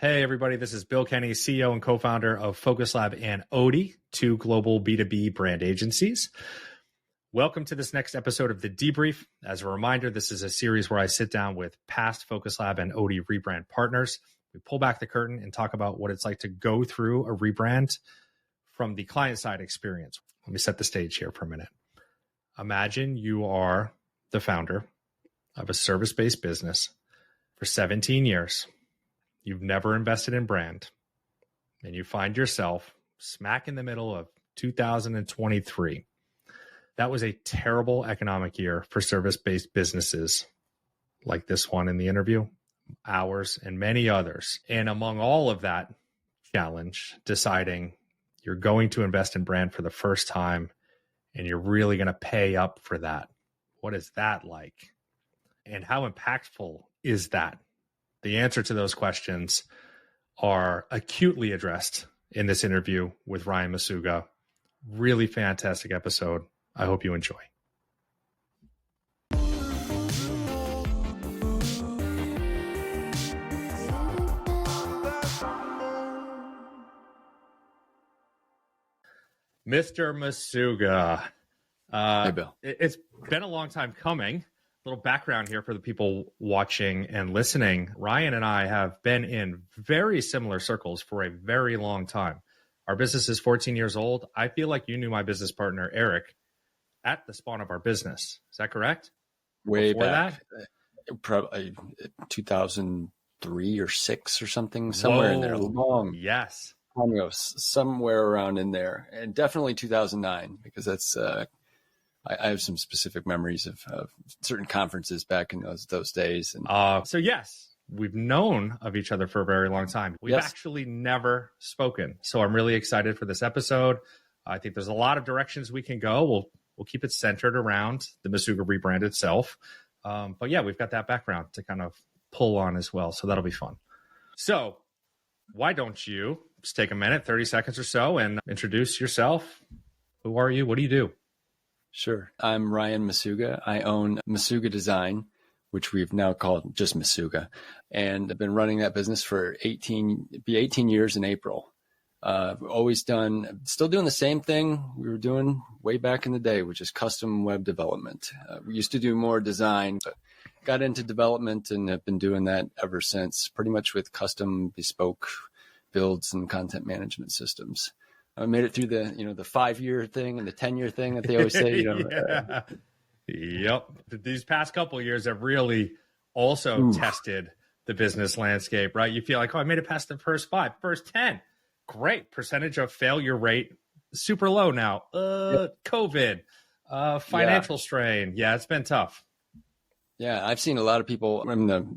Hey, everybody. This is Bill Kenny, CEO and co-founder of Focus Lab and Odi, two global B2B brand agencies. Welcome to this next episode of The Debrief. As a reminder, this is a series where I sit down with past Focus Lab and Odi rebrand partners. We pull back the curtain and talk about what it's like to go through a rebrand from the client side experience. Let me set the stage here for a minute. Imagine you are the founder of a service-based business for 17 years. You've never invested in brand, and you find yourself smack in the middle of 2023. That was a terrible economic year for service-based businesses like this one in the interview, ours, and many others. And among all of that challenge, deciding you're going to invest in brand for the first time, and you're really going to pay up for that. What is that like? And how impactful is that? The answer to those questions are acutely addressed in this interview with Ryan Masuga. Really fantastic episode. I hope you enjoy. Mr. Masuga. Hey, Bill. It's been a long time coming. Little background here for the people watching and listening. Ryan and I have been in very similar circles for a very long time. Our business is 14 years old. I feel like you knew my business partner, Eric, at the spawn of our business. Is that correct? Way Before back, probably 2003 or 6 or something, somewhere in there. Long. Yes. Time ago, somewhere around in there, and definitely 2009, because that's I have some specific memories of certain conferences back in those days. And so yes, we've known of each other for a very long time. We've actually never spoken. So I'm really excited for this episode. I think there's a lot of directions we can go. We'll keep it centered around the Masuga rebrand itself. But yeah, we've got that background to kind of pull on as well. So that'll be fun. So why don't you just take a minute, 30 seconds or so, and introduce yourself? Who are you? What do you do? Sure. I'm Ryan Masuga. I own Masuga Design, which we've now called just Masuga. And I've been running that business for 18 years in April. Still doing the same thing we were doing way back in the day, which is custom web development. We used to do more design, but got into development and have been doing that ever since, pretty much with custom bespoke builds and content management systems. I made it through the 5-year thing and the 10-year thing that they always say. Yep. These past couple of years have really also tested the business landscape, right? You feel like, I made it past the first 5, first 10. Great. Percentage of failure rate, super low now. COVID, financial strain. Yeah, it's been tough. Yeah, I've seen a lot of people in the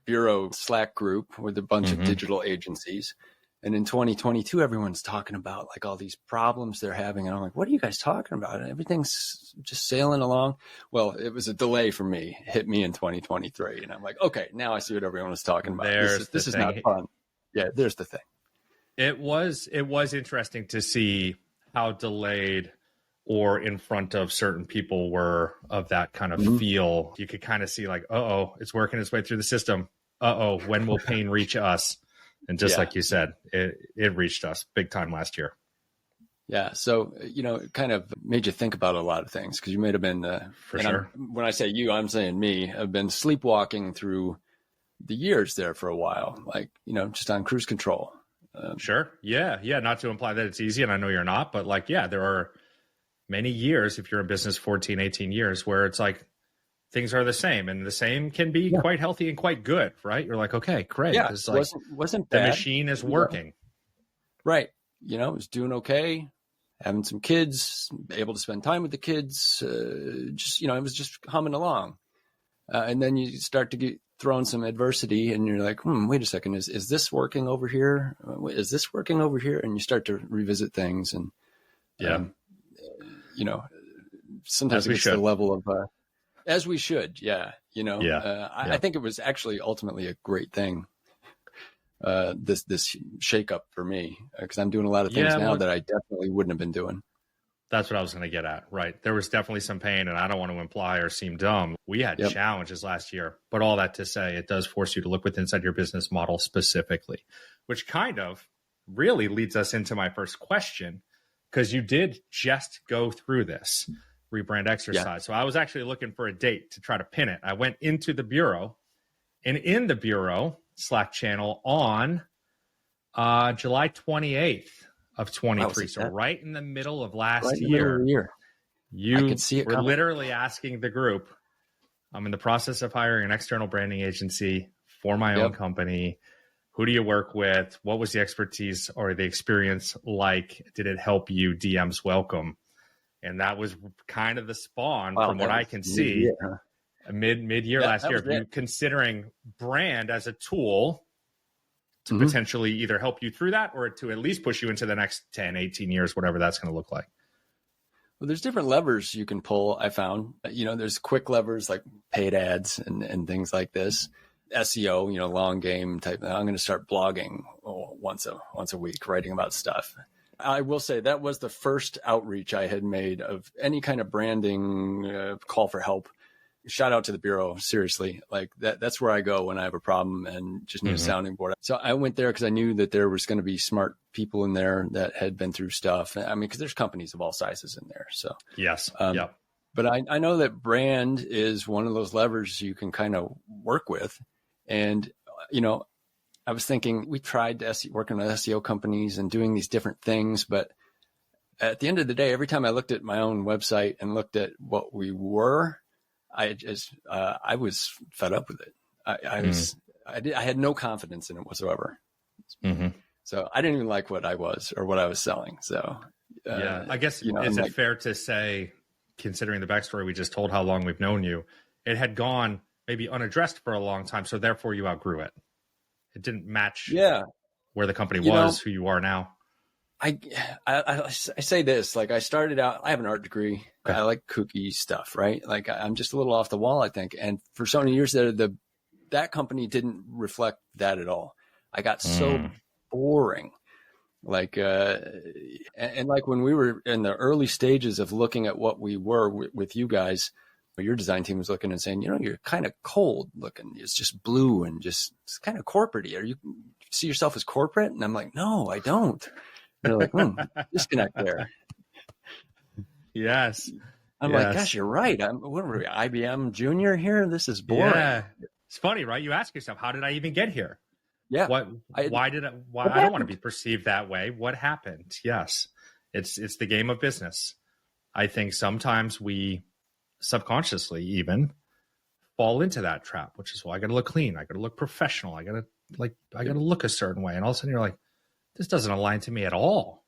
Bureau Slack group with a bunch of digital agencies. And in 2022, everyone's talking about like all these problems they're having. And I'm like, what are you guys talking about? Everything's just sailing along. Well, it was a delay for me. It hit me in 2023. And I'm like, okay, now I see what everyone was talking about. This is not fun. Yeah, there's the thing. It was interesting to see how delayed or in front of certain people were of that kind of feel. You could kind of see like, it's working its way through the system. When will pain reach us? And just like you said, it reached us big time last year. Yeah. So, it kind of made you think about a lot of things because you may have been, for sure. When I say you, I'm saying me. I've been sleepwalking through the years there for a while, like, just on cruise control. Sure. Yeah. Not to imply that it's easy. And I know you're not, but there are many years, if you're in business 14, 18 years, where it's like, things are the same, and the same can be quite healthy and quite good, right? You're like, okay, great. Yeah, it's like, wasn't the bad. machine is working. Right. It was doing okay, having some kids, able to spend time with the kids. It was just humming along. And then you start to get thrown some adversity and you're like, wait a second, is this working over here? Is this working over here? And you start to revisit things and, sometimes it gets to the level of, as we should. Yeah. I think it was actually ultimately a great thing. This shakeup for me, because I'm doing a lot of things now that I definitely wouldn't have been doing. That's what I was going to get at, right? There was definitely some pain, and I don't want to imply or seem dumb. We had challenges last year, but all that to say, it does force you to look within inside your business model specifically, which kind of really leads us into my first question, because you did just go through this rebrand exercise. Yeah. So I was actually looking for a date to try to pin it. I went into the Bureau, and in the Bureau Slack channel on July 28th of 23. So right in the middle of last year, you I could see it were coming. Literally asking the group, I'm in the process of hiring an external branding agency for my own company. Who do you work with? What was the expertise or the experience like? Did it help you? DMs welcome. And that was kind of the spawn from what I can see mid-year last year. You considering brand as a tool to potentially either help you through that or to at least push you into the next 10, 18 years, whatever that's going to look like. Well, there's different levers you can pull, I found. There's quick levers like paid ads and things like this. SEO, long game type. I'm going to start blogging once a week, writing about stuff. I will say that was the first outreach I had made of any kind of branding call for help. Shout out to the Bureau. Seriously, like that's where I go when I have a problem and just need a sounding board. So I went there because I knew that there was going to be smart people in there that had been through stuff. I mean, because there's companies of all sizes in there. So yes. But I know that brand is one of those levers you can kind of work with. And, I was thinking we tried working with SEO companies and doing these different things. But at the end of the day, every time I looked at my own website and looked at what we were, I was fed up with it. I had no confidence in it whatsoever. So I didn't even like what I was or what I was selling. So I guess is it fair to say, considering the backstory we just told, how long we've known you, it had gone maybe unaddressed for a long time, so therefore you outgrew it. It didn't match where the company was, who you are now. I say this, like I started out, I have an art degree. Okay. I like kooky stuff, right? Like I'm just a little off the wall, I think. And for so many years there, that company didn't reflect that at all. I got so boring. Like, and like when we were in the early stages of looking at what we were with you guys, your design team was looking and saying, you're kind of cold looking. It's just blue and just it's kind of corporate-y. You see yourself as corporate? And I'm like, no, I don't. They're like, disconnect there. Yes. I'm like, gosh, you're right. What are we, IBM Junior here? This is boring. Yeah. It's funny, right? You ask yourself, how did I even get here? Yeah. Why I don't want to be perceived that way? What happened? Yes. It's the game of business. I think sometimes we subconsciously even fall into that trap, which is, I got to look clean. I got to look professional. I got to look a certain way. And all of a sudden you're like, this doesn't align to me at all.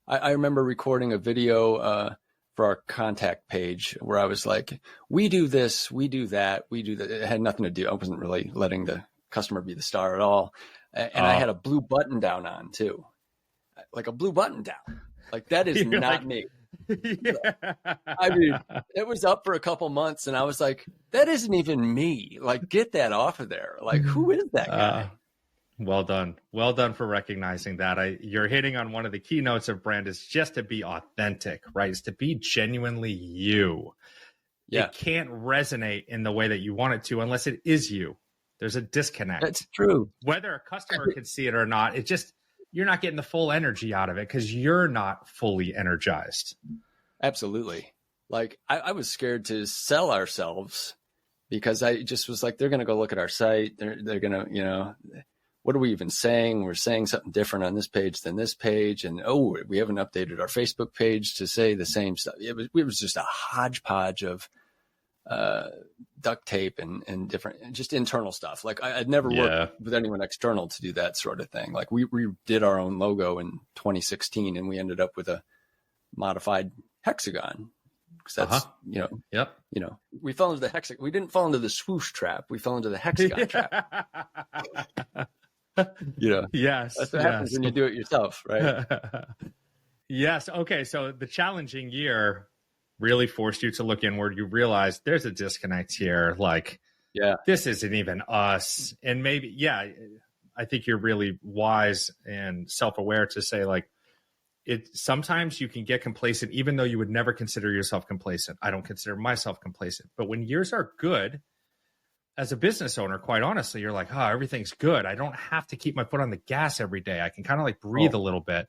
I remember recording a video for our contact page where I was like, we do this, we do that, we do that. It had nothing to do. I wasn't really letting the customer be the star at all. And I had a blue button down on too. Like a blue button down. Like that is not me. I mean, it was up for a couple months and I was like, that isn't even me. Like, get that off of there. Like, who is that guy? Well done. Well done for recognizing that. You're hitting on one of the keynotes of brand is just to be authentic, right? It's to be genuinely you. Yeah. It can't resonate in the way that you want it to unless it is you. There's a disconnect. That's true. Whether a customer can see it or not, you're not getting the full energy out of it because you're not fully energized. Absolutely. Like I was scared to sell ourselves because I just was like, they're going to go look at our site. They're going to, what are we even saying? We're saying something different on this page than this page. And, we haven't updated our Facebook page to say the same stuff. It was just a hodgepodge of duct tape and different, just internal stuff. Like I'd never worked with anyone external to do that sort of thing. Like we did our own logo in 2016 and we ended up with a modified hexagon. That's, we fell into the hexagon. We didn't fall into the swoosh trap. We fell into the hexagon trap. Yes. That's what happens when you do it yourself, right? Yes. Okay. So the challenging year really forced you to look inward. You realize there's a disconnect here. Like, this isn't even us. And maybe, I think you're really wise and self-aware to say, like, sometimes you can get complacent, even though you would never consider yourself complacent. I don't consider myself complacent. But when years are good, as a business owner, quite honestly, you're like, everything's good. I don't have to keep my foot on the gas every day. I can kind of like breathe a little bit.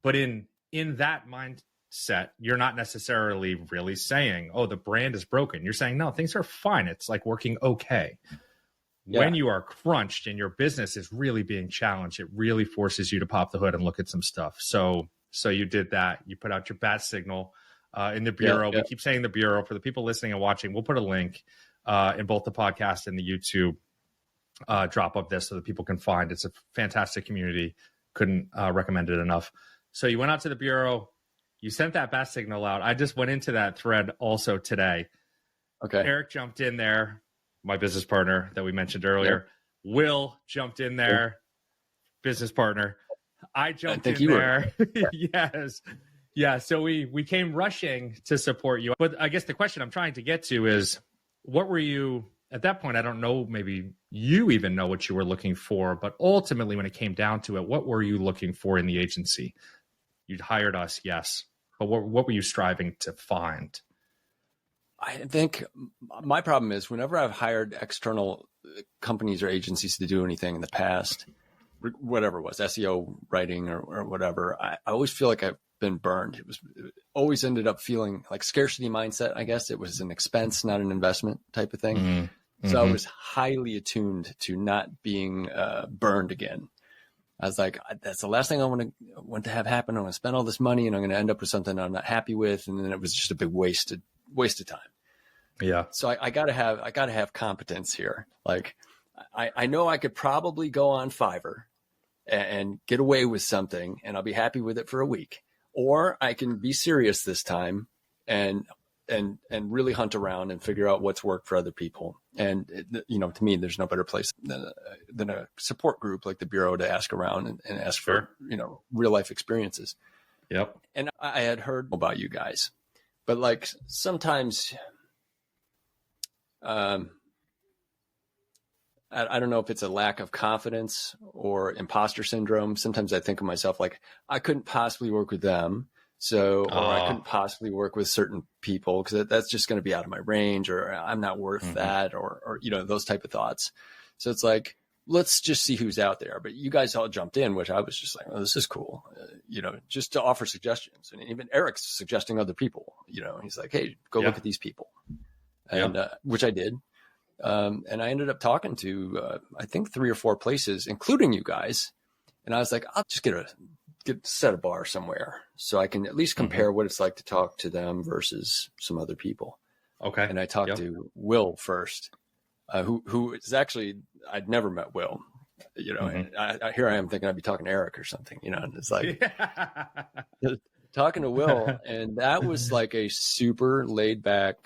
But in that mindset, you're not necessarily really saying, the brand is broken. You're saying, no, things are fine. It's like working okay. Yeah. When you are crunched and your business is really being challenged, it really forces you to pop the hood and look at some stuff. So you did that. You put out your bat signal in the bureau. We keep saying the bureau. For the people listening and watching, we'll put a link in both the podcast and the YouTube drop of this so that people can find. It's a fantastic community. Couldn't recommend it enough. So you went out to the bureau. You sent that bat signal out. I just went into that thread also today. Okay. Eric jumped in there, my business partner that we mentioned earlier. Yep. Will jumped in there, business partner. I jumped in there. Yes. Yeah. So we came rushing to support you. But I guess the question I'm trying to get to is, what were you at that point? I don't know, maybe you even know what you were looking for, but ultimately when it came down to it, what were you looking for in the agency? You'd hired us, yes. But what were you striving to find? I think my problem is whenever I've hired external companies or agencies to do anything in the past, whatever it was, SEO, writing or whatever, I always feel like I've been burned. It always ended up feeling like scarcity mindset. I guess it was an expense, not an investment type of thing. Mm-hmm. So I was highly attuned to not being burned again. I was like, that's the last thing I want to have happen. I'm going to spend all this money and I'm going to end up with something I'm not happy with. And then it was just a big waste of time. Yeah. So I gotta have competence here. Like I know I could probably go on Fiverr and get away with something and I'll be happy with it for a week, or I can be serious this time and really hunt around and figure out what's worked for other people. And to me, there's no better place than a support group like the Bureau to ask around and ask for, real life experiences. Yep. And I had heard about you guys, but like sometimes, I don't know if it's a lack of confidence or imposter syndrome. Sometimes I think of myself like I couldn't possibly work with them. Or I couldn't possibly work with certain people because that's just going to be out of my range, or I'm not worth that, or those type of thoughts. So it's like, let's just see who's out there. But you guys all jumped in, which I was just like, oh, this is cool, just to offer suggestions. And even Eric's suggesting other people, he's like, hey, go look at these people. And which I did. And I ended up talking to, I think 3 or 4 places, including you guys. And I was like, I'll just set a bar somewhere so I can at least compare what it's like to talk to them versus some other people. Okay. And I talked to Will first, who is actually, I'd never met Will, and here I am thinking I'd be talking to Eric or something, and it's like talking to Will. And that was like a super laid back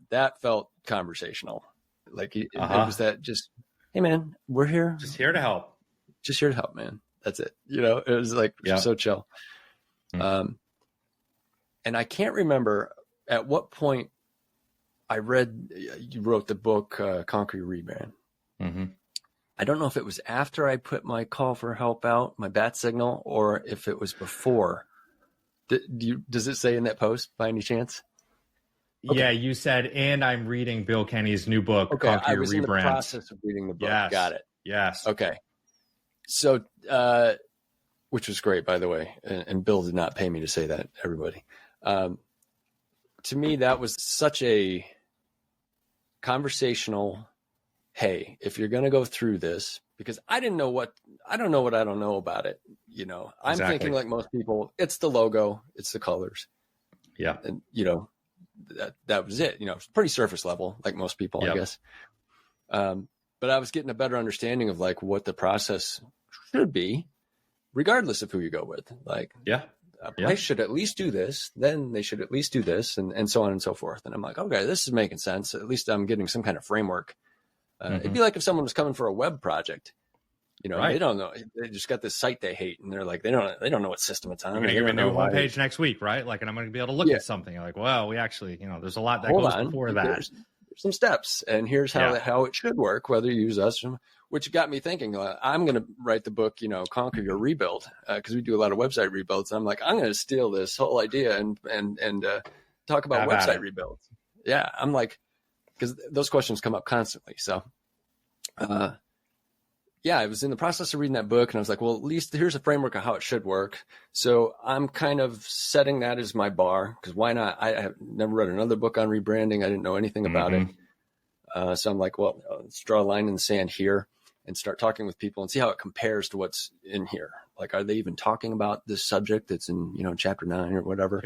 that felt conversational. Like it was that just, hey man, we're here. Just here to help. Just here to help, man. That's it. It was like so chill. And I can't remember at what point I read, you wrote the book, Conquer Your Rebrand. I don't know if it was after I put my call for help out, my bat signal, or if it was before. Does it say in that post by any chance? Okay. Yeah, you said, and I'm reading Bill Kenny's new book, Conquer Your Rebrand. I was in the process of reading the book. Yes. Got it. Yes. Okay. So, which was great, by the way. And Bill did not pay me to say that, everybody. To me, that was such a conversational, hey, if you're going to go through this, because I don't know what I don't know about it. I'm thinking like most people, it's the logo, it's the colors. Yeah. And, that was it. It's pretty surface level, like most people, I guess. But I was getting a better understanding of like what the process should be, regardless of who you go with. Like, a place should at least do this, then they should at least do this, and so on and so forth. And I'm like, okay, this is making sense. At least I'm getting some kind of framework. It'd be like if someone was coming for a web project. They don't know. They just got this site they hate, and they're like, they don't know what system it's on. I'm going to give a new homepage next week, right? Like, and I'm going to be able to look at something. Like, well, we actually, there's a lot that goes before that. There's some steps, and here's how it should work. Whether you use us, which got me thinking, I'm going to write the book, Conquer Your Rebuild, because we do a lot of website rebuilds. And I'm like, I'm going to steal this whole idea and talk about website rebuilds. Yeah, I'm like, because those questions come up constantly. So, yeah, I was in the process of reading that book, and I was like, well, at least here's a framework of how it should work. So I'm kind of setting that as my bar, because why not? I have never read another book on rebranding. I didn't know anything about it. So I'm like, well, let's draw a line in the sand here and start talking with people and see how it compares to what's in here. Like, are they even talking about this subject that's in, chapter 9 or whatever?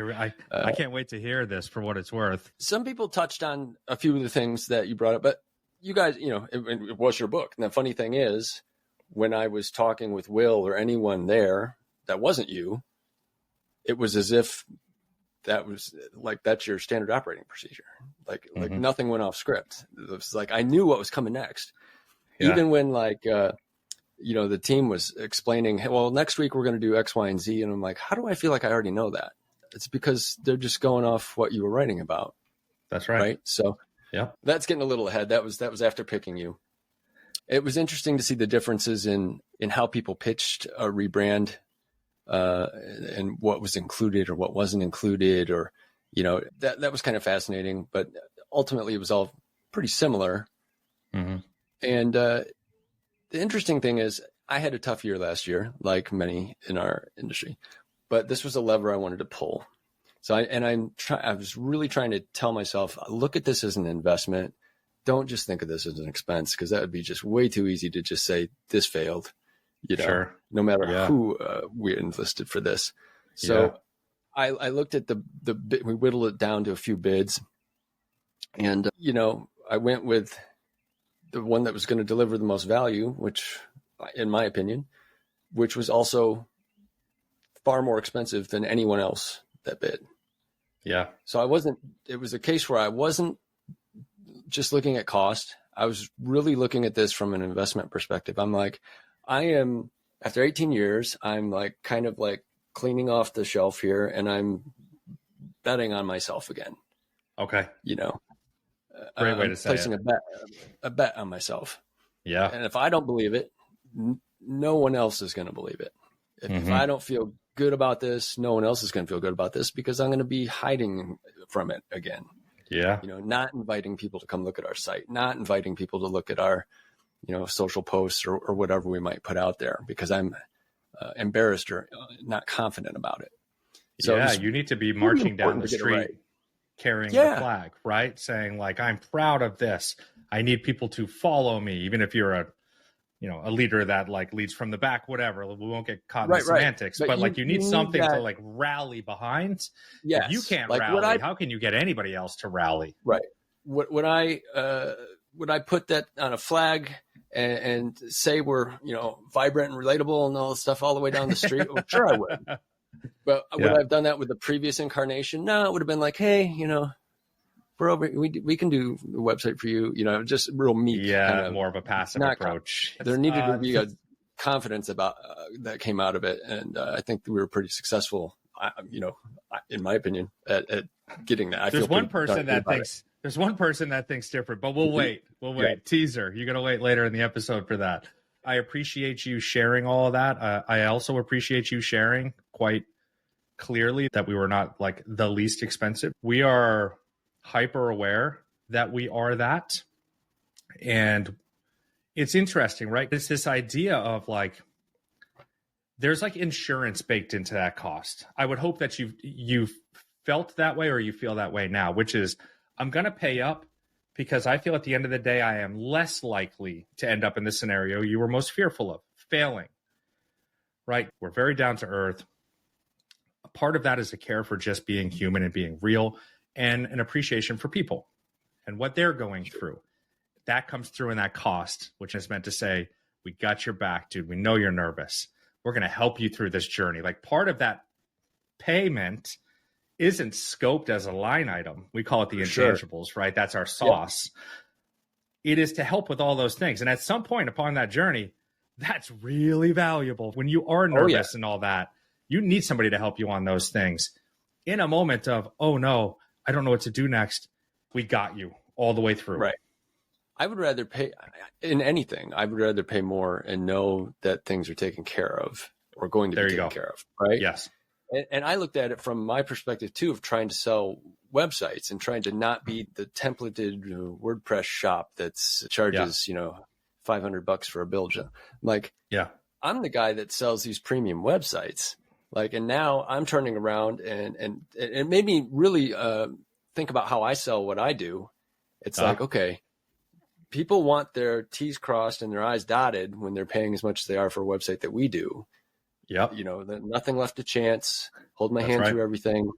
I can't wait to hear this for what it's worth. Some people touched on a few of the things that you brought up, but you guys, it was your book. And the funny thing is, when I was talking with Will or anyone there that wasn't you, it was as if that was like, that's your standard operating procedure. Like nothing went off script. It was like, I knew what was coming next. Yeah. Even when the team was explaining, hey, well, next week we're going to do X, Y, and Z. And I'm like, how do I feel like I already know that? It's because they're just going off what you were writing about. That's right. Right. So yeah, that's getting a little ahead. That was after picking you. It was interesting to see the differences in how people pitched a rebrand, and what was included or what wasn't included, or, that was kind of fascinating, but ultimately it was all pretty similar. Mm-hmm. And, the interesting thing is I had a tough year last year, like many in our industry, but this was a lever I wanted to pull. So I was really trying to tell myself, look at this as an investment. Don't just think of this as an expense, because that would be just way too easy to just say this failed, sure. No matter who we enlisted for this. So I looked at the bid, we whittled it down to a few bids, and, I went with the one that was going to deliver the most value, which, in my opinion, which was also far more expensive than anyone else that bid. Yeah. So it was a case where I wasn't just looking at cost. I was really looking at this from an investment perspective. I'm like, after 18 years, I'm like kind of like cleaning off the shelf here, and I'm betting on myself again. Okay. Great way to say placing a bet on myself. Yeah. And if I don't believe it, no one else is going to believe it. If I don't feel good about this, no one else is going to feel good about this, because I'm going to be hiding from it again. Yeah. Not inviting people to come look at our site, not inviting people to look at our, social posts or whatever we might put out there, because I'm embarrassed or not confident about it. So you need to be marching down the street carrying the flag, right? Saying like, I'm proud of this. I need people to follow me, even if you're a leader that like leads from the back, whatever. We won't get caught in the semantics, but you need something to like rally behind. Yes. If you can't rally, how can you get anybody else to rally? Right. Would I put that on a flag and say we're, vibrant and relatable and all this stuff all the way down the street? Well, sure I would. But would I have done that with the previous incarnation? No, it would have been like, hey, we're over. We can do the website for you. Just real meek. Yeah, kind of, more of a passive approach. There needed to be a confidence about that came out of it, and I think we were pretty successful. In my opinion, at getting that. There's one person that thinks different, but we'll wait. We'll wait. Yeah. Teaser. You're gonna wait later in the episode for that. I appreciate you sharing all of that. I also appreciate you sharing quite clearly that we were not like the least expensive. We are hyper aware that we are that. And it's interesting, right? It's this idea of like, there's like insurance baked into that cost. I would hope that you've felt that way, or you feel that way now, which is I'm going to pay up because I feel at the end of the day, I am less likely to end up in this scenario you were most fearful of, failing, right? We're very down to earth. A part of that is a care for just being human and being real, and an appreciation for people and what they're going through. That comes through in that cost, which is meant to say, we got your back, dude. We know you're nervous. We're going to help you through this journey. Like, part of that payment isn't scoped as a line item. We call it the intangibles, right? That's our sauce. Yeah. It is to help with all those things. And at some point upon that journey, that's really valuable. When you are nervous and all that, you need somebody to help you on those things. In a moment of, oh no, I don't know what to do next, we got you all the way through. Right. I would rather pay in anything. I would rather pay more and know that things are taken care of or going to be taken care of. Right. Yes. And I looked at it from my perspective too, of trying to sell websites and trying to not be the templated WordPress shop that's charges, $500 for a build. Like, I'm the guy that sells these premium websites. Like, and now I'm turning around and it made me really think about how I sell what I do. It's like, okay, people want their T's crossed and their I's dotted when they're paying as much as they are for a website that we do. Yep. Nothing left to chance, hold my hand through everything,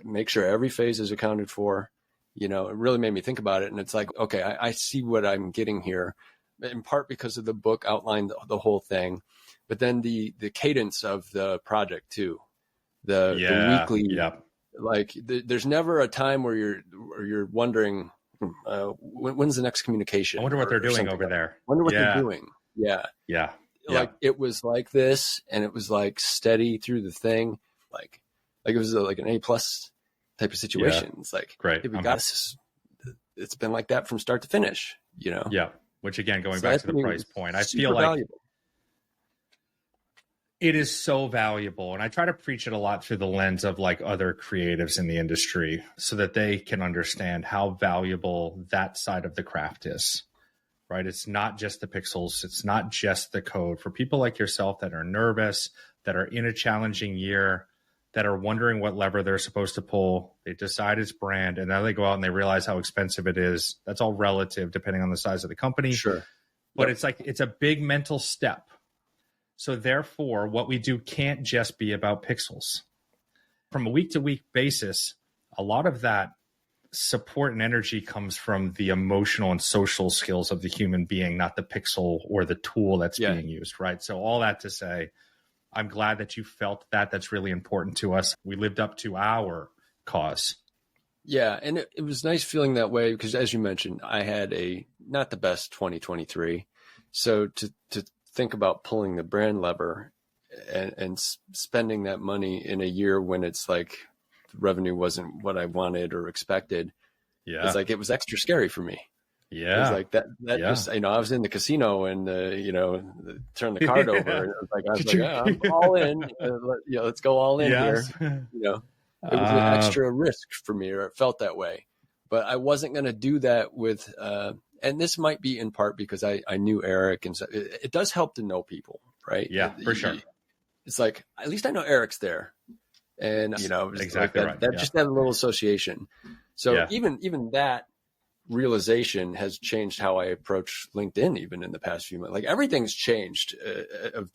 make sure every phase is accounted for. It really made me think about it. And it's like, okay, I see what I'm getting here, in part because of the book outlined the whole thing, but then the cadence of the project too, the weekly, like there's never a time where you're wondering, when's the next communication? I wonder what they're doing over there. Wonder what they're doing. Yeah. Yeah. Like it was like this, and it was like steady through the thing. Like it was like an A+ type of situation. Yeah. It's like, great. Hey, we got this. It's been like that from start to finish, Yeah. Which again, going back to the price point, I feel like valuable. It is so valuable. And I try to preach it a lot through the lens of like other creatives in the industry so that they can understand how valuable that side of the craft is. Right? It's not just the pixels. It's not just the code. For people like yourself that are nervous, that are in a challenging year, that are wondering what lever they're supposed to pull, they decide it's brand, and now they go out and they realize how expensive it is. That's all relative depending on the size of the company. Sure. But it's like, it's a big mental step. So therefore, what we do can't just be about pixels. From a week-to-week basis, a lot of that support and energy comes from the emotional and social skills of the human being, not the pixel or the tool that's being used, right? So all that to say, I'm glad that you felt that. That's really important to us. We lived up to our cause. Yeah, and it was nice feeling that way because, as you mentioned, I had not the best 2023. So to think about pulling the brand lever and spending that money in a year when it's like revenue wasn't what I wanted or expected. Yeah. It's like, it was extra scary for me. Yeah. It was like that just, I was in the casino and, turned the card over and I was like, I'm all in, let's go all in here. It was an extra risk for me, or it felt that way, but I wasn't going to do that with, and this might be in part because I knew Eric, and so it does help to know people, right? Yeah, for sure. It's like, at least I know Eric's there. And, exactly like that just had a little association. So even that realization has changed how I approach LinkedIn, even in the past few months. Like, everything's changed as of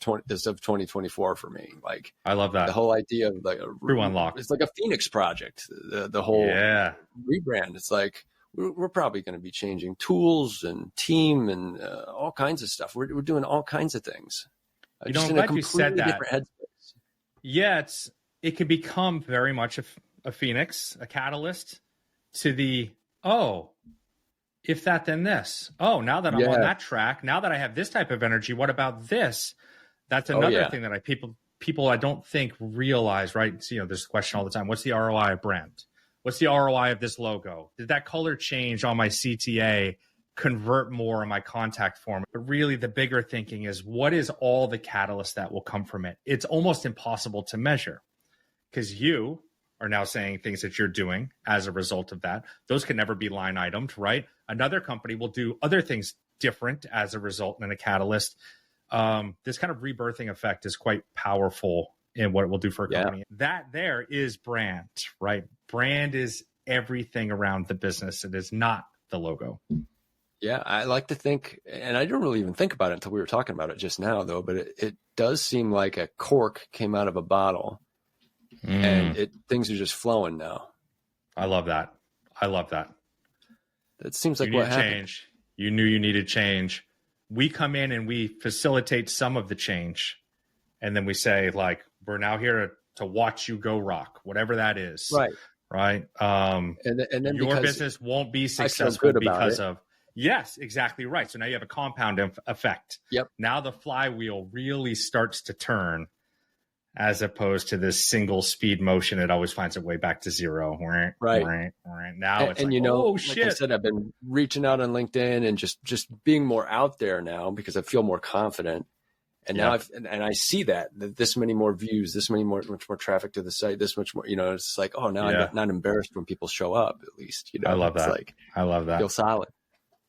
2024 for me. Like, I love that. The whole idea of like True unlock. It's like a Phoenix project, the whole rebrand. It's like, we're probably going to be changing tools and team and all kinds of stuff. We're doing all kinds of things. I'm glad you said that. Headspace. Yeah, it could become very much a phoenix, a catalyst to the, if that, then this. Oh, now that I'm on that track, now that I have this type of energy, what about this? That's another thing that people I don't think realize, right? So, there's a question all the time. What's the ROI of brand? What's the ROI of this logo? Did that color change on my CTA convert more in my contact form? But really the bigger thinking is, what is all the catalyst that will come from it? It's almost impossible to measure, because you are now saying things that you're doing as a result of that. Those can never be line itemed, right? Another company will do other things different as a result in a catalyst. This kind of rebirthing effect is quite powerful in what it will do for a company. That there is brand, right? Brand is everything around the business. It is not the logo. Yeah, I like to think, and I didn't really even think about it until we were talking about it just now, though, but it does seem like a cork came out of a bottle and things are just flowing now. I love that. That seems like what happened. Change. You knew you needed change. We come in and we facilitate some of the change. And then we say, like, we're now here to watch you go rock, whatever that is. Right. And then your business won't be successful because of, yes, exactly right. So now you have a compound effect. Yep. Now the flywheel really starts to turn. as opposed to this single speed motion. It always finds its way back to zero. Right. Now it's and like, oh shit. Like I said, I've been reaching out on LinkedIn and just being more out there now because I feel more confident. And now I see that this many more views, much more traffic to the site, this much more, it's like, oh, now I'm not embarrassed when people show up, at least, I love that. It's like, I love that. Feel solid.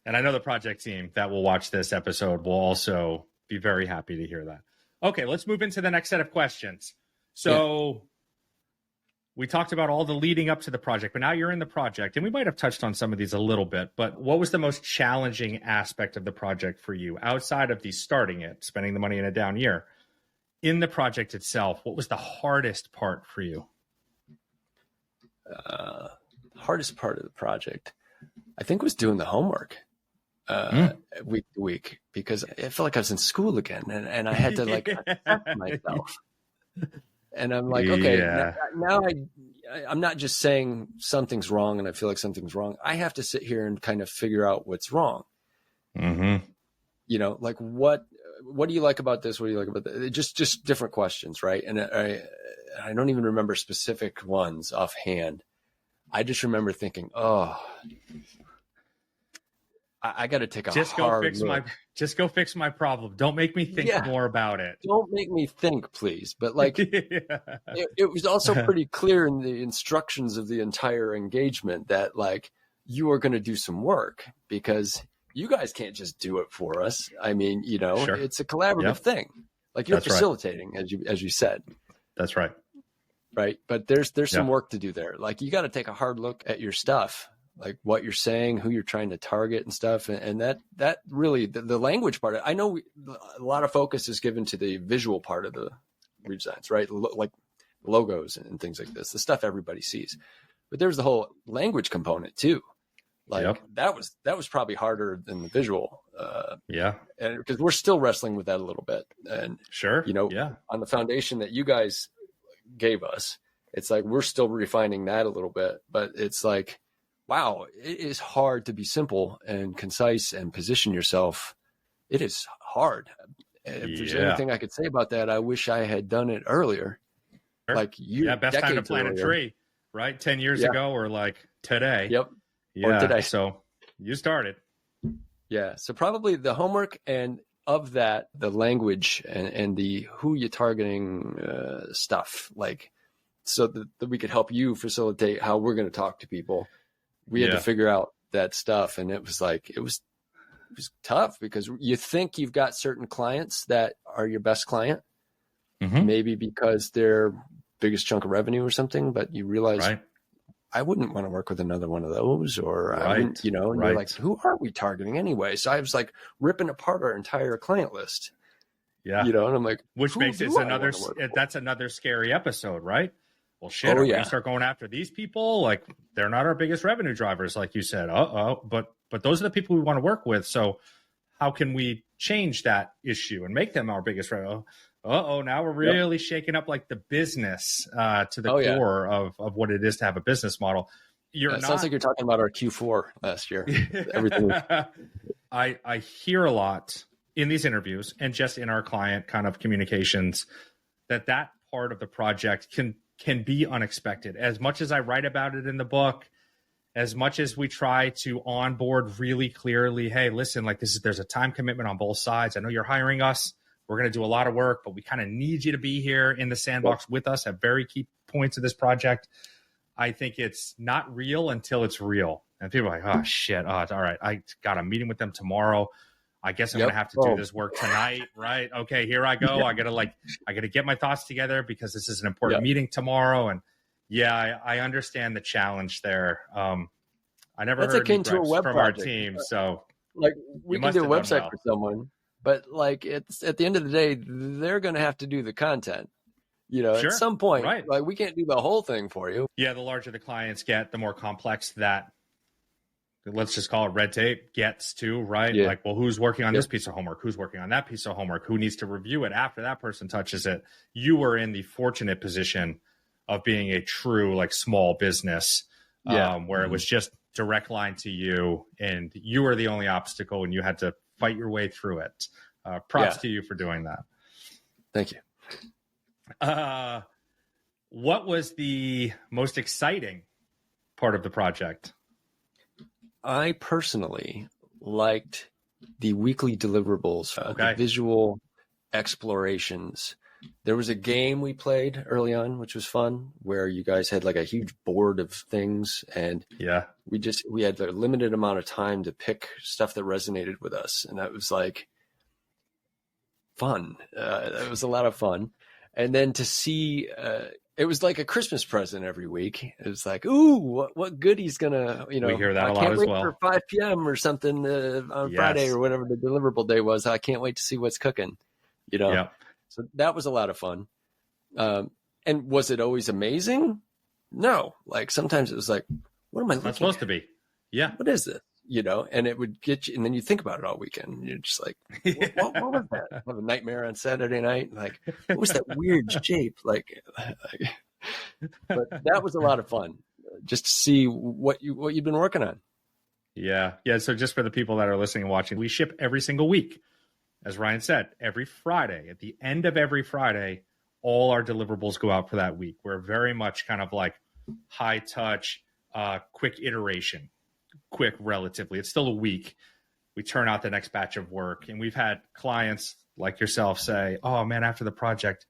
And I know the project team that will watch this episode will also be very happy to hear that. Okay, let's move into the next set of questions. So we talked about all the leading up to the project, but now you're in the project, and we might have touched on some of these a little bit, but what was the most challenging aspect of the project for you outside of the starting it, spending the money in a down year? In the project itself, what was the hardest part for you? Hardest part of the project, I think, was doing the homework week to week, because I felt like I was in school again, and I had to like accept myself. And I'm like, okay, now I'm not just saying something's wrong and I feel like something's wrong. I have to sit here and kind of figure out what's wrong. Mm-hmm. Like what do you like about this? What do you like about that? Just different questions, right? And I don't even remember specific ones offhand. I just remember thinking, oh, I got to take a hard look. Just go fix my problem. Don't make me think more about it. Don't make me think, please. But like, it was also pretty clear in the instructions of the entire engagement that like you are going to do some work, because you guys can't just do it for us. I mean, it's a collaborative thing. Like you're facilitating, right, as you said. That's right. Right. But there's some work to do there. Like you got to take a hard look at your stuff, like what you're saying, who you're trying to target and stuff. And that really, the language part, I know a lot of focus is given to the visual part of the redesigns, right? Like logos and things like this, the stuff everybody sees. But there's the whole language component too. Like that was probably harder than the visual. And because we're still wrestling with that a little bit. And on the foundation that you guys gave us, it's like we're still refining that a little bit. But it's like, wow, it is hard to be simple and concise and position yourself. It is hard. If there's anything I could say about that, I wish I had done it earlier. Like best time to plant a tree, right? 10 years ago, or like today. Yep. Or today. So you started. Yeah. So probably the homework, and of that, the language and the who you're targeting stuff, like so that we could help you facilitate how we're going to talk to people. We had to figure out that stuff. And it was like, it was tough, because you think you've got certain clients that are your best client, maybe because they're biggest chunk of revenue or something, but you realize I wouldn't want to work with another one of those, or I wouldn't, and you're like, who are we targeting anyway? So I was like ripping apart our entire client list. Yeah. And I'm like, which makes it that's another scary episode, right? Well, shit, are we going to start going after these people? Like, they're not our biggest revenue drivers, like you said. But those are the people we want to work with. So how can we change that issue and make them our biggest revenue? Now we're really shaking up like the business to the core of what it is to have a business model. Sounds like you're talking about our Q4 last year. Everything. I hear a lot in these interviews and just in our client kind of communications that part of the project can be unexpected. As much as I write about it in the book, as much as we try to onboard really clearly, hey, listen, like there's a time commitment on both sides. I know you're hiring us. We're going to do a lot of work, but we kind of need you to be here in the sandbox with us at very key points of this project. I think it's not real until it's real. And people are like, oh shit. Oh, it's all right. I got a meeting with them tomorrow. I guess I'm going to have to do this work tonight, right? Okay, here I go. I got to get my thoughts together because this is an important meeting tomorrow. And I understand the challenge there. I never heard akin to a web from project. Our team. So like we can do a website for someone, but like it's at the end of the day, they're going to have to do the content. At some point, like we can't do the whole thing for you. Yeah, the larger the clients get, the more complex that, let's just call it red tape, gets to, right? Yeah. Like, well, who's working on this piece of homework? Who's working on that piece of homework? Who needs to review it after that person touches it? You were in the fortunate position of being a true, like, small business where it was just direct line to you and you were the only obstacle and you had to fight your way through it. Props to you for doing that. Thank you. What was the most exciting part of the project? I personally liked the weekly deliverables, the visual explorations. There was a game we played early on, which was fun, where you guys had like a huge board of things, and we had a limited amount of time to pick stuff that resonated with us, and that was like fun. It was a lot of fun, and then to see. It was like a Christmas present every week. It was like, ooh, what goodie's gonna, we hear that a lot as well. I can't wait for 5 p.m. or something on Friday or whatever the deliverable day was. I can't wait to see what's cooking, So that was a lot of fun. And was it always amazing? No. Like sometimes it was like, what am I looking It's supposed at? to be. Yeah. What is this? And it would get you, and then you think about it all weekend. And you're just like, what was that? I have a nightmare on Saturday night. Like, what was that weird shape? But that was a lot of fun, just to see what you've been working on. Yeah. So just for the people that are listening and watching, we ship every single week. As Ryan said, every Friday, at the end of every Friday, all our deliverables go out for that week. We're very much kind of like high touch, quick iteration. Quick relatively. It's still a week. We turn out the next batch of work, and we've had clients like yourself say, oh man, after the project,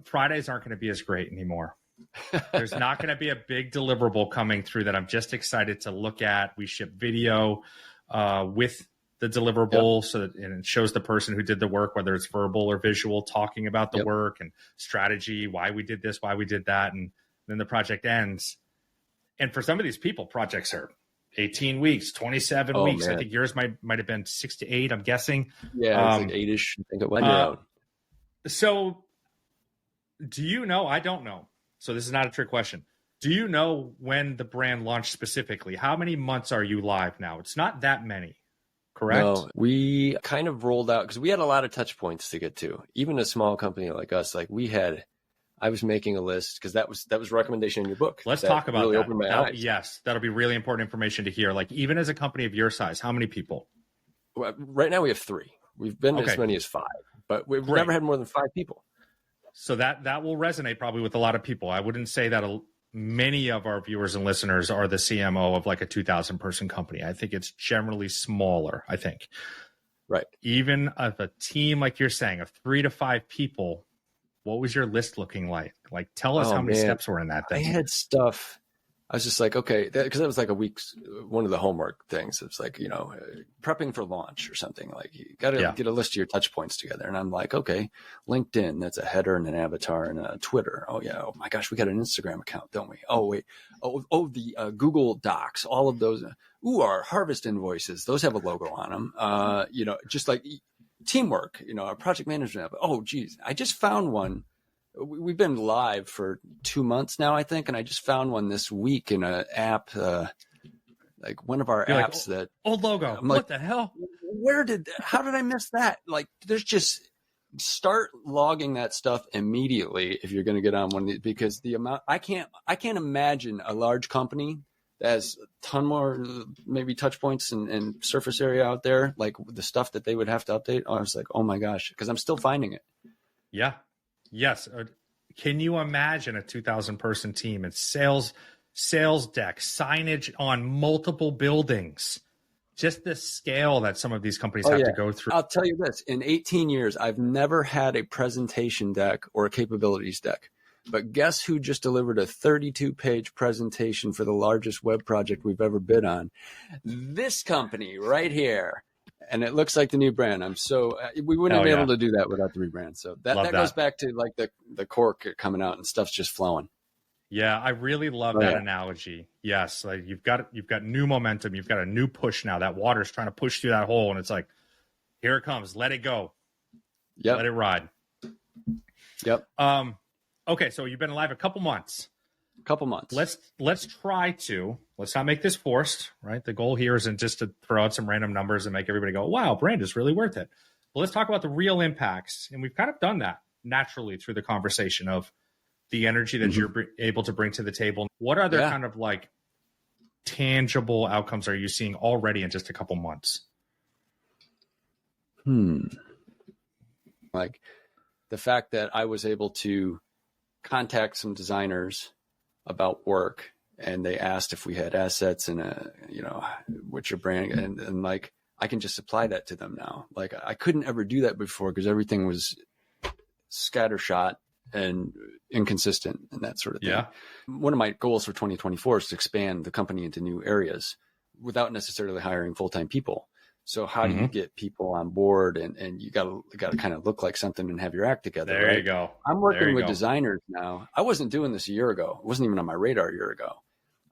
Fridays aren't going to be as great anymore. There's not going to be a big deliverable coming through that I'm just excited to look at. We ship video with the deliverable and it shows the person who did the work, whether it's verbal or visual, talking about the work and strategy, why we did this, why we did that, and then the project ends. And for some of these people, projects are 18 weeks, 27 weeks. Man. I think yours might have been 6 to 8, I'm guessing. Yeah, it's like 8-ish. I think it went So do you know? I don't know. So this is not a trick question. Do you know when the brand launched specifically? How many months are you live now? It's not that many, correct? No, we kind of rolled out because we had a lot of touch points to get to. Even a small company like us, I was making a list because that was a recommendation in your book. Let's talk about really that. Opened my eyes. Yes, that'll be really important information to hear. Like even as a company of your size, how many people? Well, right now we have 3. We've been as many as 5, but we've never had more than 5 people. So that will resonate probably with a lot of people. I wouldn't say that many of our viewers and listeners are the CMO of like a 2,000 person company. I think it's generally smaller, I think. Right. Even of a team, like you're saying, of 3 to 5 people, what was your list looking like? Like, tell us how many steps were in that thing. I had stuff. I was just like, okay, because that was like one of the homework things. It's like, prepping for launch or something. Like you got to get a list of your touch points together. And I'm like, okay, LinkedIn, that's a header and an avatar, and a Twitter. Oh yeah. Oh my gosh, we got an Instagram account, don't we? Oh wait. Oh, the Google Docs, all of those. Our harvest invoices, those have a logo on them. Just like teamwork, our project management. Oh geez, I just found one. We've been live for 2 months now, I think, and I just found one this week in an app, like one of our apps that old logo. I'm what the hell? How did I miss that? Like, there's just start logging that stuff immediately if you're going to get on one, because the amount I can't imagine a large company that has a ton more maybe touch points and surface area out there, like the stuff that they would have to update. I was like, oh my gosh, because I'm still finding it. Yeah. Yes. Can you imagine a 2,000 person team and sales deck, signage on multiple buildings? Just the scale that some of these companies have to go through. I'll tell you this. In 18 years, I've never had a presentation deck or a capabilities deck. But guess who just delivered a 32-page presentation for the largest web project we've ever bid on? This company right here. And it looks like the new brand. We wouldn't be able to do that without the rebrand. So that goes back to like the cork coming out and stuff's just flowing. Yeah, I really love that analogy. Yes, like you've got new momentum. You've got a new push now. That water's trying to push through that hole, and it's like, here it comes. Let it go. Yep. Let it ride. Yep. Okay, so you've been alive a couple months. Let's not make this forced, right? The goal here isn't just to throw out some random numbers and make everybody go, wow, brand is really worth it. But let's talk about the real impacts. And we've kind of done that naturally through the conversation of the energy that you're able to bring to the table. What other kind of like tangible outcomes are you seeing already in just a couple months? Like the fact that I was able to contact some designers about work, and they asked if we had assets and what's your brand, and like I can just apply that to them now. Like I couldn't ever do that before because everything was scattershot and inconsistent and that sort of thing. Yeah. One of my goals for 2024 is to expand the company into new areas without necessarily hiring full-time people. So how do you get people on board, and you got to kind of look like something and have your act together. There right? you go. I'm working with designers now. I wasn't doing this a year ago. It wasn't even on my radar a year ago.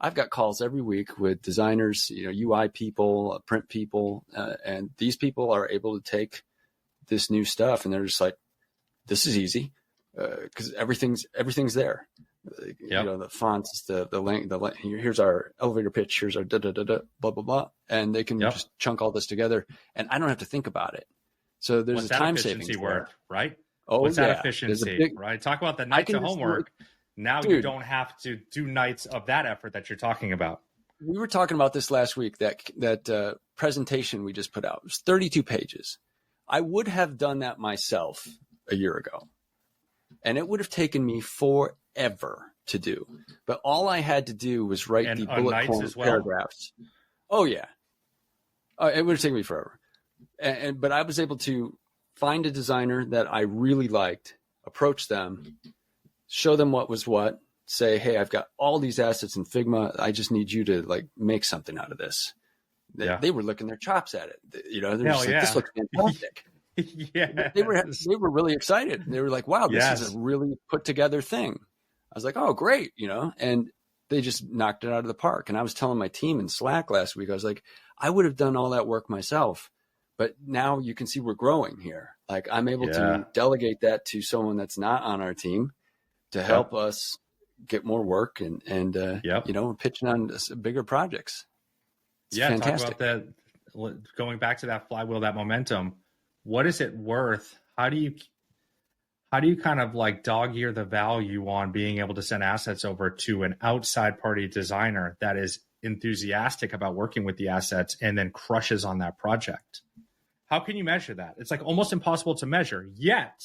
I've got calls every week with designers, UI people, print people, and these people are able to take this new stuff and they're just like, this is easy because everything's there. Yep. The fonts, the length, here's our elevator pitch, here's our blah, blah, blah. And they can just chunk all this together and I don't have to think about it. So there's a time savings word, right? Oh, what's that efficiency, right? Talk about the nights of homework. Now you don't have to do nights of that effort that you're talking about. We were talking about this last week, that presentation we just put out. It was 32 pages. I would have done that myself a year ago, and it would have taken me forever to do. But all I had to do was write the bullet point paragraphs. Oh, yeah. It would have taken me forever. But I was able to find a designer that I really liked, approach them, show them what was what, say, hey, I've got all these assets in Figma. I just need you to like make something out of this. They were licking their chops at it. They're just like, this looks fantastic. They were really excited. They were like, wow, this is a really put together thing. I was like, oh, great. And they just knocked it out of the park. And I was telling my team in Slack last week, I was like, I would have done all that work myself, but now you can see we're growing here. Like I'm able to delegate that to someone that's not on our team to help us get more work and pitching on bigger projects. It's fantastic. Talk about that. Going back to that flywheel, that momentum. What is it worth? How do you kind of like dog ear the value on being able to send assets over to an outside party designer that is enthusiastic about working with the assets and then crushes on that project? How can you measure that? It's like almost impossible to measure, yet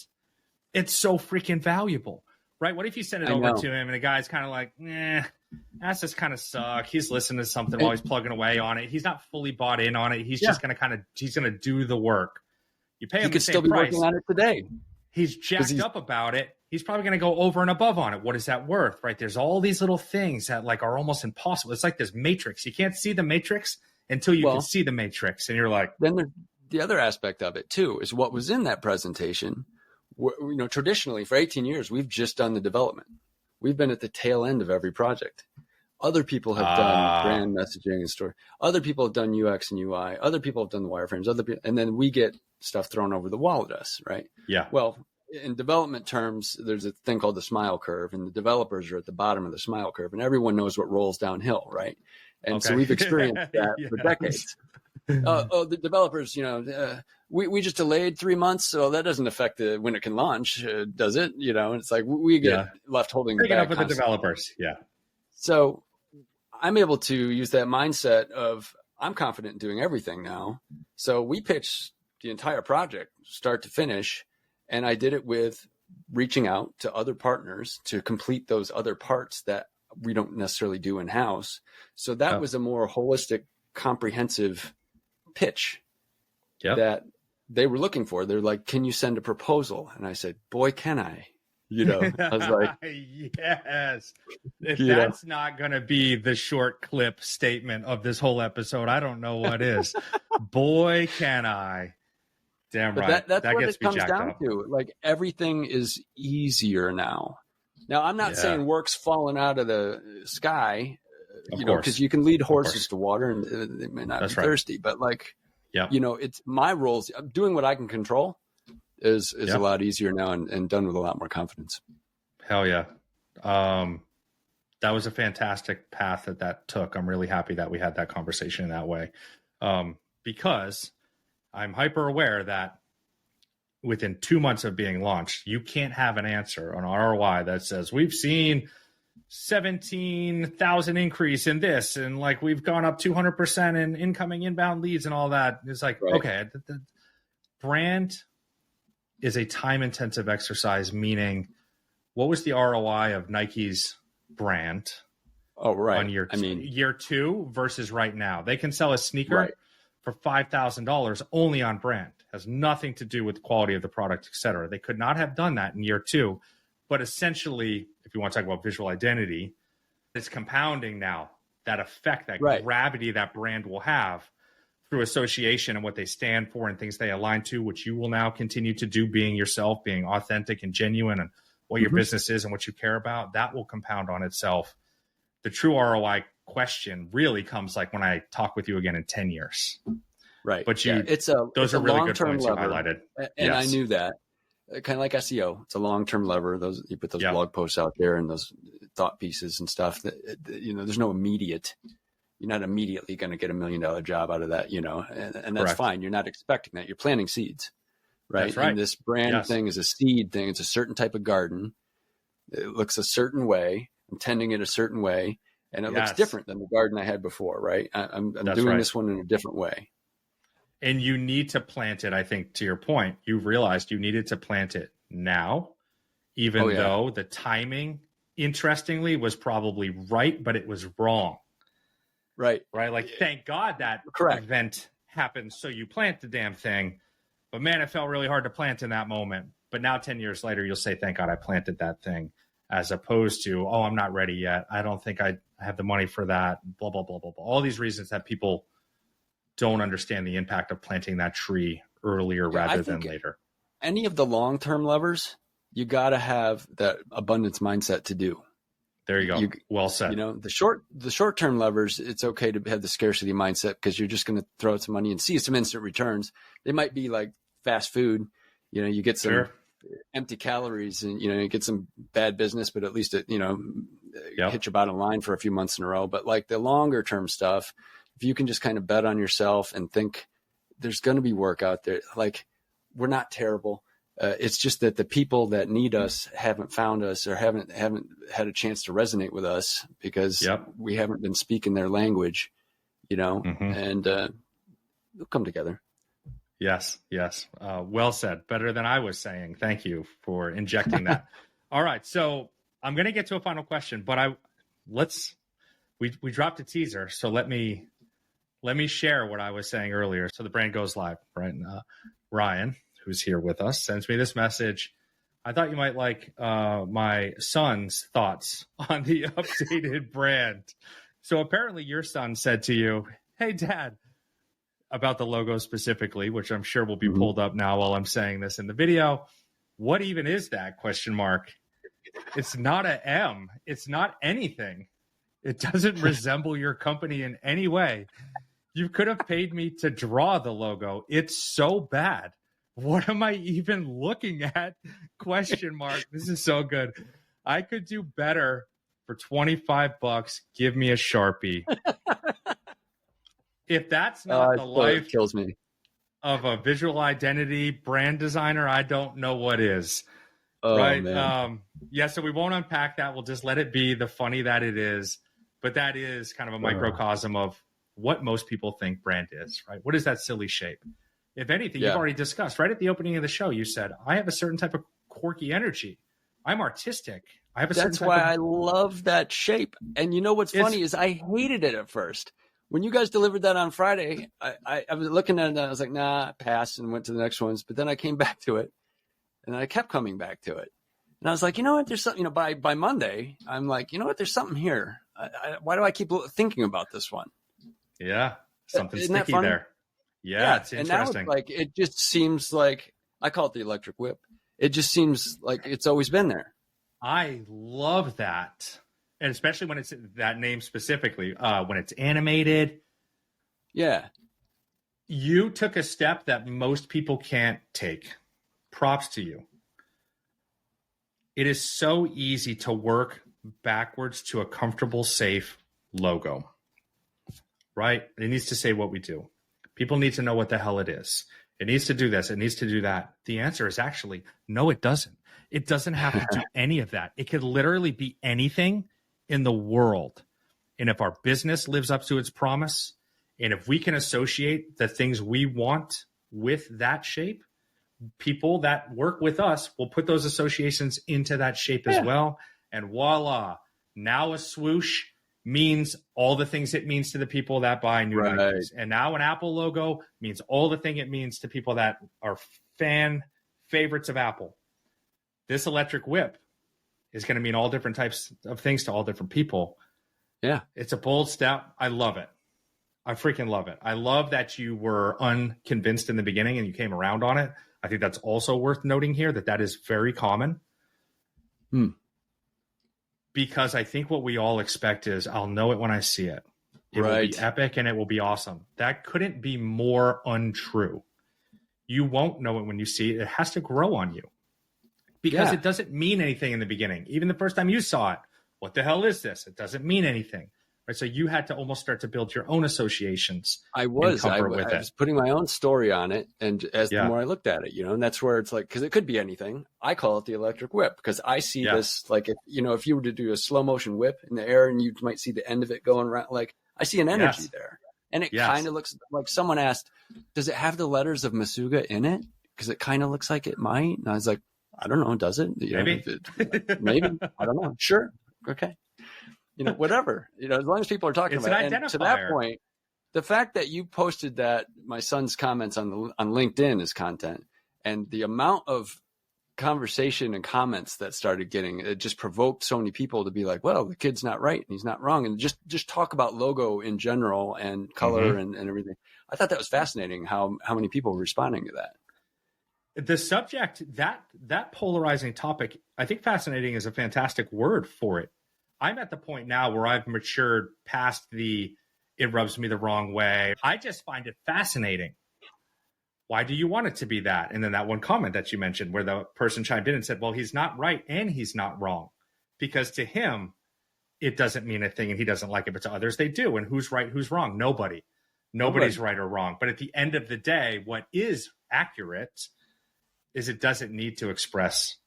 it's so freaking valuable. Right? What if you send it over to him and the guy's kind of like, assets kind of suck. He's listening to something while he's plugging away on it. He's not fully bought in on it. He's just going to he's going to do the work. You pay him the same price. He could still be working on it today. He's jacked up about it. He's probably going to go over and above on it. What is that worth? Right? There's all these little things that like are almost impossible. It's like this matrix. You can't see the matrix until you can see the matrix. And you're like, then the other aspect of it too is what was in that presentation. Traditionally for 18 years, we've just done the development. We've been at the tail end of every project. Other people have done brand messaging and story. Other people have done UX and UI. Other people have done the wireframes. And then we get stuff thrown over the wall at us, right? Yeah. Well, in development terms, there's a thing called the smile curve, and the developers are at the bottom of the smile curve, and everyone knows what rolls downhill, right? And so we've experienced that for decades. The developers, we just delayed 3 months, so that doesn't affect when it can launch, does it? It's like we get left holding the bag. Up with the developers, So I'm able to use that mindset of I'm confident in doing everything now. So we pitched the entire project, start to finish, and I did it with reaching out to other partners to complete those other parts that we don't necessarily do in-house. So that was a more holistic, comprehensive pitch that they were looking for. They're like, can you send a proposal? And I said, boy, can I. I was like, yes. If that's not going to be the short clip statement of this whole episode, I don't know what is. Boy, can I. Damn right. That's that what gets it comes down up. to. Like everything is easier now. Now, I'm not saying work's falling out of the sky, because you can lead horses to water and they may not be thirsty, but like, it's my roles. Doing what I can control is a lot easier now and done with a lot more confidence. Hell yeah. That was a fantastic path that took. I'm really happy that we had that conversation in that way. Because I'm hyper aware that within 2 months of being launched, you can't have an answer on ROI that says we've seen 17,000 increase in this, and like we've gone up 200% in incoming inbound leads and all that. It's like, okay, the brand is a time intensive exercise, meaning what was the ROI of Nike's brand on year 2 versus right now? They can sell a sneaker for $5,000 only on brand. Has nothing to do with the quality of the product, et cetera. They could not have done that in year 2. But essentially, if you want to talk about visual identity, it's compounding now that effect, that gravity that brand will have through association and what they stand for and things they align to, which you will now continue to do, being yourself, being authentic and genuine, and what your business is and what you care about. That will compound on itself. The true ROI question really comes like when I talk with you again in 10 years. Right. But those are really good points you highlighted. And I knew that. Kind of like SEO. It's a long-term lever. You put those blog posts out there and those thought pieces and stuff that, there's no immediate, you're not immediately going to get $1 million job out of that, and that's fine. You're not expecting that. You're planting seeds, right? That's right. And this brand thing is a seed thing. It's a certain type of garden. It looks a certain way. I'm tending it a certain way, and it looks different than the garden I had before, right? I'm doing this one in a different way. And you need to plant it, I think, to your point. You realized you needed to plant it now, even though the timing, interestingly, was probably right, but it was wrong. Right. Like, thank God that event happened, so you plant the damn thing. But man, it felt really hard to plant in that moment. But now 10 years later, you'll say, thank God I planted that thing, as opposed to, oh, I'm not ready yet. I don't think I have the money for that, blah, blah, blah, blah, blah. All these reasons that people don't understand the impact of planting that tree earlier rather than later. Any of the long-term levers, you got to have that abundance mindset to do. There you go. Well said. The short-term levers, it's okay to have the scarcity mindset because you're just going to throw out some money and see some instant returns. They might be like fast food. You get some empty calories and, you get some bad business, but at least it, hit your bottom line for a few months in a row. But like the longer term stuff, if you can just kind of bet on yourself and think there's going to be work out there, like we're not terrible. It's just that the people that need us haven't found us or haven't had a chance to resonate with us because we haven't been speaking their language, and they'll come together. Yes. Well said. Better than I was saying. Thank you for injecting that. All right. So I'm going to get to a final question, but we dropped a teaser. So let me share what I was saying earlier. So the brand goes live, right? And, Ryan, who's here with us, sends me this message. I thought you might like my son's thoughts on the updated brand. So apparently your son said to you, hey, Dad, about the logo specifically, which I'm sure will be pulled up now while I'm saying this in the video. What even is that? ? It's not a M. It's not anything. It doesn't resemble your company in any way. You could have paid me to draw the logo. It's so bad. What am I even looking at? ? This is so good. I could do better for $25. Give me a Sharpie. If that's not the life kills me of a visual identity brand designer, I don't know what is. Right? Man. So we won't unpack that. We'll just let it be the funny that it is. But that is kind of a microcosm of what most people think brand is, right? What is that silly shape? If anything, you've already discussed right at the opening of the show. You said, I have a certain type of quirky energy. I'm artistic. I have a certain type I love that shape. And you know what's funny is I hated it at first. When you guys delivered that on Friday, I was looking at it and I was like, nah, pass, and went to the next ones. But then I came back to it and I kept coming back to it. And I was like, you know what? There's something, by Monday, I'm like, you know what? There's something here. Why do I keep thinking about this one? Yeah. Something sticky there. Yeah. It's interesting. And now it's it just seems like, I call it the electric whip. It just seems like it's always been there. I love that. And especially when it's that name specifically, when it's animated. Yeah. You took a step that most people can't take. Props to you. It is so easy to work backwards to a comfortable, safe logo, right? It needs to say what we do. People need to know what the hell it is. It needs to do this. It needs to do that. The answer is actually, no, it doesn't. It doesn't have to do any of that. It could literally be anything in the world. And if our business lives up to its promise, and if we can associate the things we want with that shape, people that work with us will put those associations into that shape as well. And voila, now a swoosh means all the things it means to the people that buy new Nikes. And now an Apple logo means all the thing it means to people that are fan favorites of Apple. This electric whip is going to mean all different types of things to all different people. Yeah. It's a bold step. I love it. I freaking love it. I love that you were unconvinced in the beginning and you came around on it. I think that's also worth noting here, that is very common. Because I think what we all expect is, I'll know it when I see it. It will be epic and it will be awesome. That couldn't be more untrue. You won't know it when you see it. It has to grow on you. Because it doesn't mean anything in the beginning. Even the first time you saw it, what the hell is this? It doesn't mean anything. Right? So you had to almost start to build your own associations. I was putting my own story on it. And the more I looked at it, and that's where it's like, because it could be anything. I call it the electric whip because I see this, like, if you were to do a slow motion whip in the air and you might see the end of it going around, like I see an energy there. And it kind of looks like someone asked, does it have the letters of Masuga in it? Because it kind of looks like it might. And I was like, I don't know. Does it? Maybe. Maybe. I don't know. Sure. Okay. Whatever. As long as people are talking about it. And to that point, the fact that you posted that my son's comments on LinkedIn is content, and the amount of conversation and comments that started getting, it just provoked so many people to be like, well, the kid's not right and he's not wrong. And just talk about logo in general and color and everything. I thought that was fascinating how many people were responding to that. The subject, that polarizing topic, I think fascinating is a fantastic word for it. I'm at the point now where I've matured past it rubs me the wrong way. I just find it fascinating. Why do you want it to be that? And then that one comment that you mentioned where the person chimed in and said, well, he's not right and he's not wrong. Because to him, it doesn't mean a thing and he doesn't like it, but to others they do. And who's right, who's wrong? Nobody's right or wrong. But at the end of the day, what is accurate is it doesn't need to express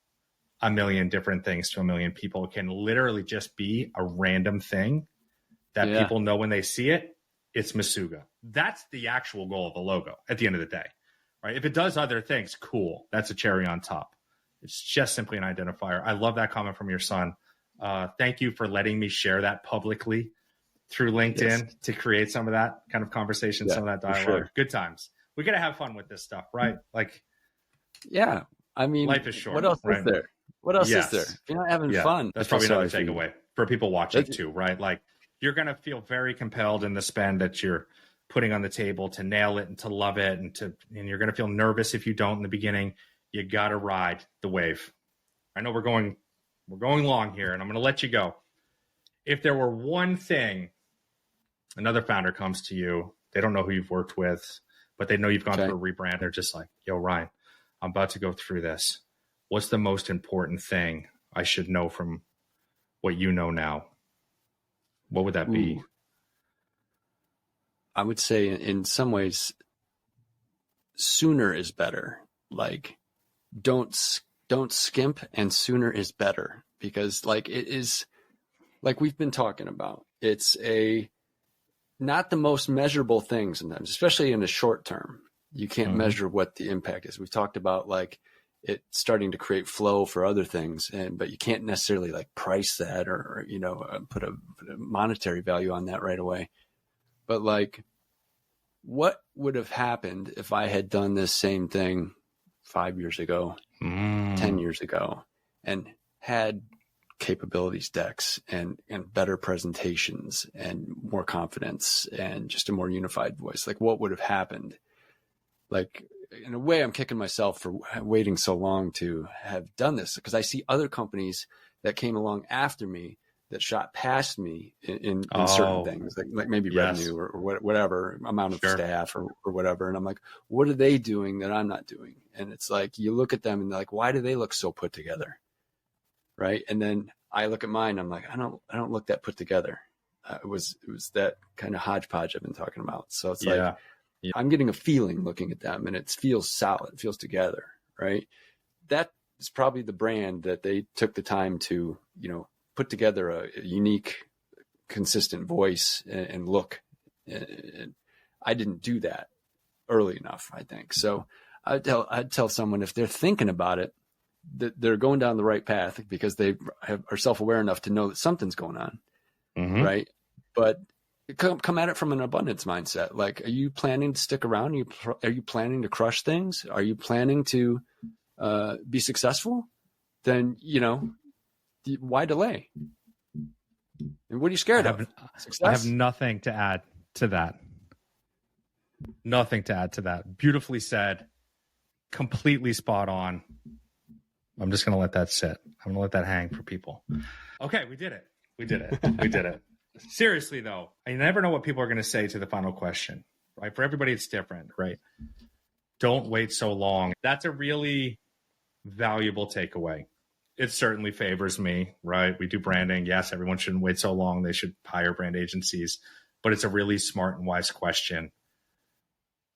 a million different things to a million people. It can literally just be a random thing that people know when they see it. It's Masuga. That's the actual goal of the logo at the end of the day, right? If it does other things, cool. That's a cherry on top. It's just simply an identifier. I love that comment from your son. Thank you for letting me share that publicly through LinkedIn to create some of that kind of conversation, some of that dialogue. Sure. Good times. We got to have fun with this stuff, right? Like, yeah, I mean, life is short. What else is there? What else is there? If you're not having fun, that's probably another takeaway for people watching too, right? Like, you're going to feel very compelled in the spend that you're putting on the table to nail it and to love it, and you're going to feel nervous if you don't in the beginning. You got to ride the wave. I know we're going long here, and I'm going to let you go. If there were one thing, another founder comes to you, they don't know who you've worked with, but they know you've gone through a rebrand. They're just like, yo, Ryan, I'm about to go through this. What's the most important thing I should know from what you know now? What would that be? I would say in some ways, sooner is better. Like, don't skimp, and sooner is better, because like it is, like we've been talking about, it's not the most measurable thing sometimes, especially in the short term. You can't measure what the impact is. We've talked about like it starting to create flow for other things, but you can't necessarily like price that or put a monetary value on that right away. But like, what would have happened if I had done this same thing 5 years ago, 10 years ago, and had capabilities decks and better presentations and more confidence and just a more unified voice? Like, what would have happened? Like, in a way, I'm kicking myself for waiting so long to have done this, because I see other companies that came along after me that shot past me in certain things, like maybe revenue or whatever amount of staff or whatever. And I'm like, what are they doing that I'm not doing? And it's like, you look at them and they're like, why do they look so put together? Right. And then I look at mine, I'm like, I don't look that put together. It was that kind of hodgepodge I've been talking about. So it's like, I'm getting a feeling looking at them, and it feels solid, it feels together. Right. That is probably the brand that they took the time to, put together a unique, consistent voice and look. And I didn't do that early enough, I think. So I'd tell someone if they're thinking about it, that they're going down the right path because they are self-aware enough to know that something's going on. Mm-hmm. Right. But come at it from an abundance mindset. Like, are you planning to stick around? Are you planning to crush things? Are you planning to be successful? Then, why delay? And what are you scared of? Success? I have nothing to add to that. Nothing to add to that. Beautifully said. Completely spot on. I'm just going to let that sit. I'm going to let that hang for people. Okay, we did it. We did it. Seriously, though, I never know what people are going to say to the final question, right? For everybody, it's different, right? Don't wait so long. That's a really valuable takeaway. It certainly favors me, right? We do branding. Yes, everyone shouldn't wait so long. They should hire brand agencies, but it's a really smart and wise question.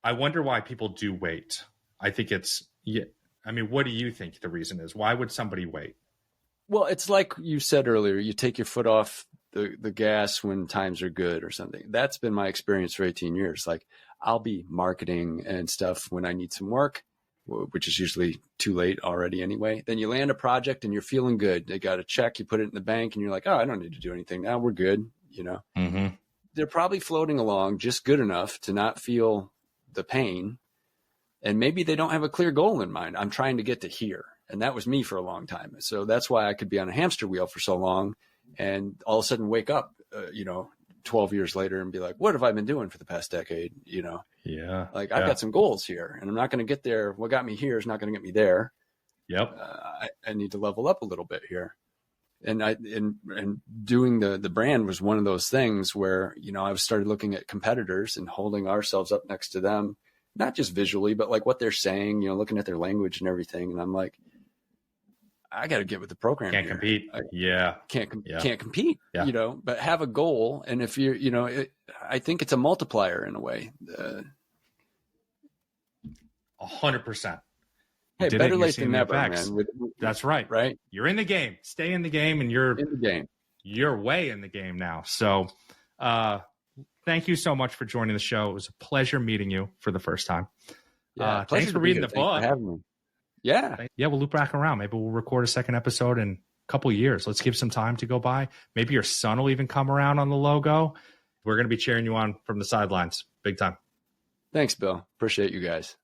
I wonder why people do wait. I think what do you think the reason is? Why would somebody wait? Well, it's like you said earlier, you take your foot off the gas when times are good or something. That's been my experience for 18 years. Like, I'll be marketing and stuff when I need some work, which is usually too late already anyway. Then you land a project and you're feeling good. They got a check, you put it in the bank and you're like, oh, I don't need to do anything now. We're good. Mm-hmm. They're probably floating along just good enough to not feel the pain. And maybe they don't have a clear goal in mind. I'm trying to get to here. And that was me for a long time. So that's why I could be on a hamster wheel for so long and all of a sudden wake up, 12 years later and be like, what have I been doing for the past decade? Yeah. Like, I've got some goals here and I'm not going to get there. What got me here is not going to get me there. Yep. I need to level up a little bit here. And doing the brand was one of those things where, I started looking at competitors and holding ourselves up next to them, not just visually, but like what they're saying, looking at their language and everything. And I'm like, I got to get with the program. Can't here. compete. Can't compete, but have a goal. And if you're, I think it's a multiplier in a way. 100%. Hey, better late than never, man. That's right. Right. You're in the game. Stay in the game, and you're in the game. You're way in the game now. So, thank you so much for joining the show. It was a pleasure meeting you for the first time. Yeah, thanks for reading the book. For having me. Yeah. Yeah, we'll loop back around. Maybe we'll record a second episode in a couple of years. Let's give some time to go by. Maybe your son will even come around on the logo. We're going to be cheering you on from the sidelines. Big time. Thanks, Bill. Appreciate you guys.